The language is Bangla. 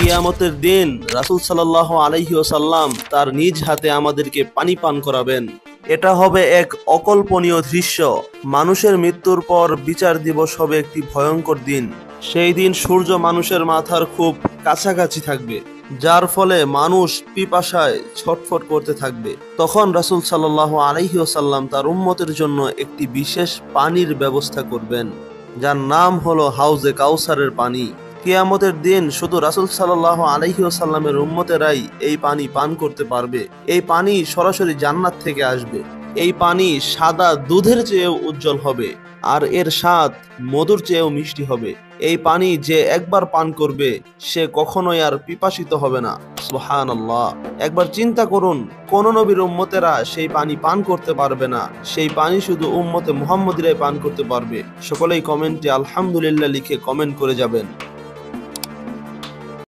কিয়ামতের দিন রাসূল সাল্লাল্লাহু আলাইহি ওয়াসাল্লাম তার নিজ হাতে আমাদেরকে পানি পান করাবেন। এটা হবে এক অকল্পনীয় দৃশ্য। মানুষের মৃত্যুর পর বিচার দিবস হবে একটি ভয়ঙ্কর দিন। সেই দিন সূর্য মানুষের মাথার খুব কাছাকাছি থাকবে, যার ফলে মানুষ পিপাসায় ছটফট করতে থাকবে। তখন রাসূল সাল্লাল্লাহু আলাইহি ওয়াসাল্লাম তার উম্মতের জন্য একটি বিশেষ পানির ব্যবস্থা করবেন, যার নাম হলো হাউজে কাউসারের পানি। কিয়ামতের দিন শুধু রাসূল সাল্লাল্লাহু আলাইহি ওয়াসাল্লামের উম্মতেরাই এই পানি পান করতে পারবে। এই পানি সরাসরি জান্নাত থেকে আসবে। এই পানি সাদা দুধের চেয়েও উজ্জ্বল হবে, আর এর স্বাদ মধুর চেয়েও মিষ্টি হবে। এই পানি যে একবার পান করবে সে কখনোই আর পিপাসিত হবে না। সুবহানাল্লাহ। একবার চিন্তা করুন, কোন নবীর উম্মতেরা সেই পানি পান করতে পারবে না, সেই পানি শুধু উম্মতে মুহাম্মদীরাই পান করতে পারবে। সকলেই কমেন্টে আলহামদুলিল্লাহ লিখে কমেন্ট করে যাবেন।